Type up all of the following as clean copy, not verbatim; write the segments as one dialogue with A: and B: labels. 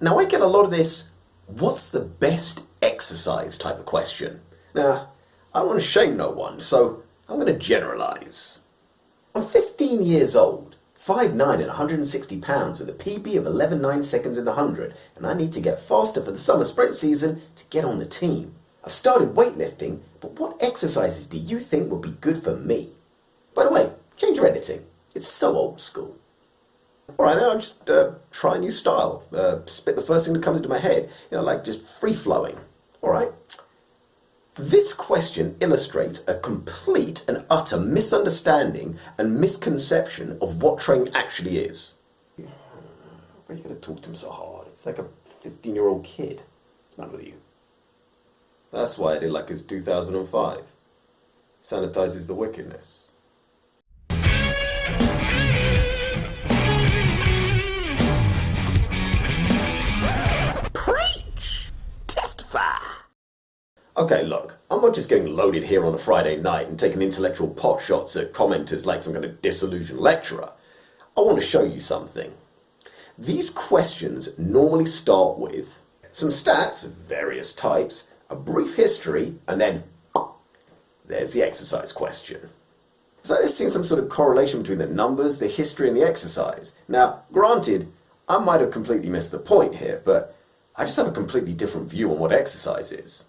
A: Now I get a lot of this, what's the best exercise type of question. Now, I don't want to shame no one, so I'm going to generalize. I'm 15 years old, 5'9" and 160 pounds with a PB of 11.9 seconds in the 100, and I need to get faster for the summer sprint season to get on the team. I've started weightlifting, but what exercises do you think would be good for me? By the way, change your editing. It's so old school. Alright, then I'll just try a new style. Spit the first thing that comes into my head. Like just free-flowing. Alright? This question illustrates a complete and utter misunderstanding and misconception of what training actually is. Why are you going to talk to him so hard? It's like a 15-year-old kid. What's the matter with you? That's why I did like his 2005. Sanitizes the wickedness. Preach! Testify! Okay, look, I'm not just getting loaded here on a Friday night and taking intellectual pot shots at commenters like some kind of disillusioned lecturer. I want to show you something. These questions normally start with some stats of various types, a brief history, and then there's the exercise question. It's like there's seeing some sort of correlation between the numbers, the history, and the exercise. Now, granted, I might have completely missed the point here, but I just have a completely different view on what exercise is.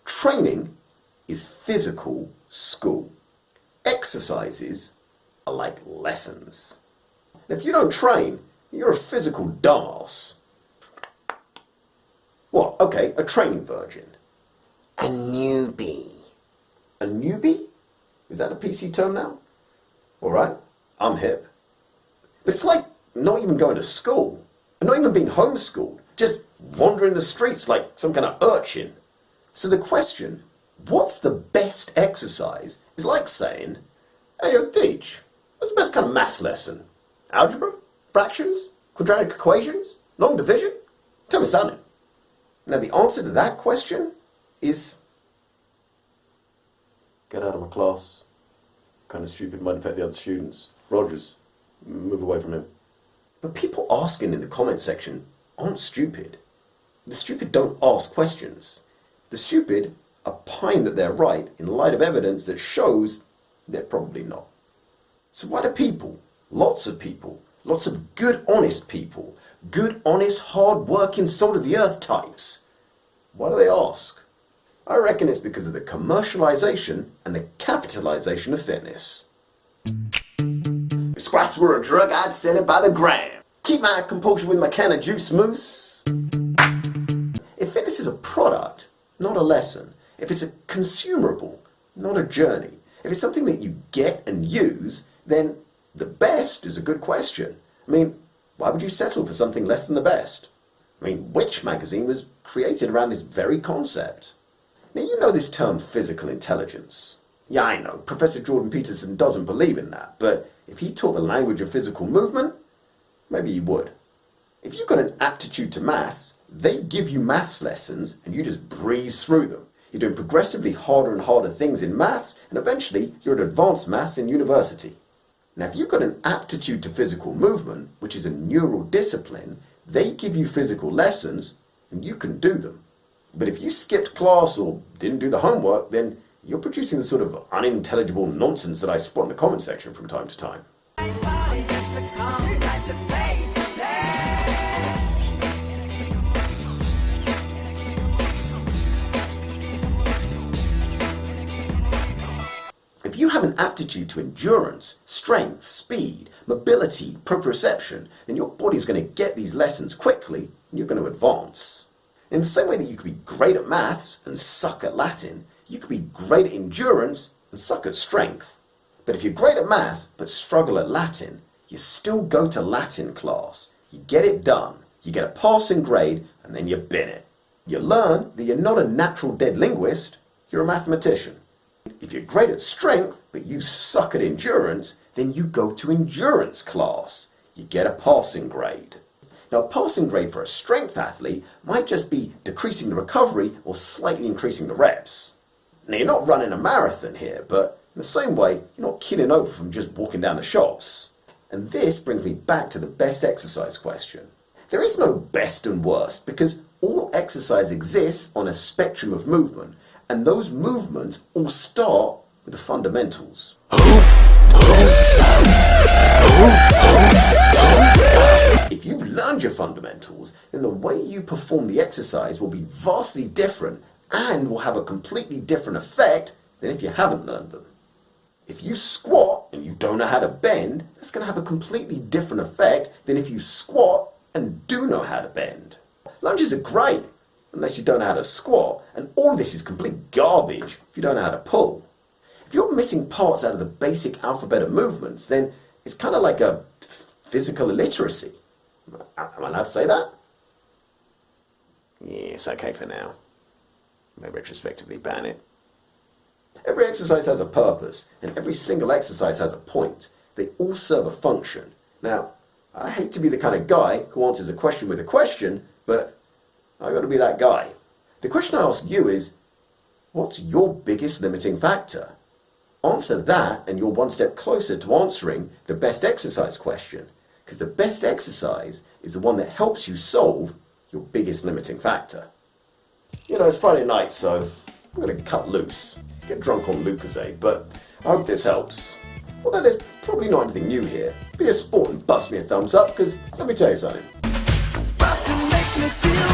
A: Training is physical school. Exercises are like lessons. And if you don't train, you're a physical dumbass. What? Okay, a training virgin. A newbie. A newbie? Is that a PC term now? Alright, I'm hip. But it's like not even going to school, and not even being homeschooled, just wandering the streets like some kind of urchin. So the question, what's the best exercise, is like saying, hey, yo, teach, what's the best kind of maths lesson? Algebra? Fractions? Quadratic equations? Long division? Tell me something. Now the answer to that question is, get out of my class. Kind of stupid, might affect the other students. Rogers, move away from him. But people asking in the comment section aren't stupid. The stupid don't ask questions. The stupid opine that they're right in light of evidence that shows they're probably not. So why do people, lots of good, honest people, good, honest, hard-working, salt-of-the-earth types, why do they ask? I reckon it's because of the commercialization and the capitalization of fitness. If squats were a drug, I'd sell it by the gram. Keep my composure with my can of juice mousse. If fitness is a product, not a lesson, if it's a consumable, not a journey, if it's something that you get and use, then the best is a good question. I mean, why would you settle for something less than the best? I mean, which magazine was created around this very concept? Now, you know this term physical intelligence. Yeah, I know, Professor Jordan Peterson doesn't believe in that, but if he taught the language of physical movement, maybe he would. If you've got an aptitude to maths, they give you maths lessons and you just breeze through them. You're doing progressively harder and harder things in maths, and eventually you're at advanced maths in university. Now, if you've got an aptitude to physical movement, which is a neural discipline, they give you physical lessons and you can do them. But if you skipped class or didn't do the homework, then you're producing the sort of unintelligible nonsense that I spot in the comment section from time to time. If you have an aptitude to endurance, strength, speed, mobility, proprioception, then your body's going to get these lessons quickly and you're going to advance. In the same way that you could be great at maths and suck at Latin, you could be great at endurance and suck at strength. But if you're great at maths but struggle at Latin, you still go to Latin class. You get it done. You get a passing grade and then you bin it. You learn that you're not a natural dead linguist, you're a mathematician. If you're great at strength but you suck at endurance, then you go to endurance class. You get a passing grade. Now, a passing grade for a strength athlete might just be decreasing the recovery or slightly increasing the reps. Now, you're not running a marathon here, but in the same way, you're not killing over from just walking down the shops. And this brings me back to the best exercise question. There is no best and worst because all exercise exists on a spectrum of movement, and those movements all start with the fundamentals. If you've learned your fundamentals, then the way you perform the exercise will be vastly different and will have a completely different effect than if you haven't learned them. If you squat and you don't know how to bend, that's going to have a completely different effect than if you squat and do know how to bend. Lunges are great unless you don't know how to squat, and all of this is complete garbage if you don't know how to pull. If you're missing parts out of the basic alphabet of movements, then it's kind of like a physical illiteracy. Am I allowed to say that? Yeah, it's okay for now. May retrospectively ban it. Every exercise has a purpose, and every single exercise has a point. They all serve a function. Now, I hate to be the kind of guy who answers a question with a question, but I got to be that guy. The question I ask you is, what's your biggest limiting factor? Answer that and you're one step closer to answering the best exercise question, because the best exercise is the one that helps you solve your biggest limiting factor. You know, it's Friday night, so I'm going to cut loose, get drunk on Lucozade, but I hope this helps. Although there's probably not anything new here. Be a sport and bust me a thumbs up, because let me tell you something. Bustin' makes me feel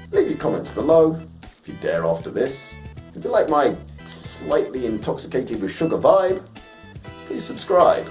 A: good. Leave your comments below, if you dare after this. If you like my slightly intoxicated with sugar vibe, please subscribe.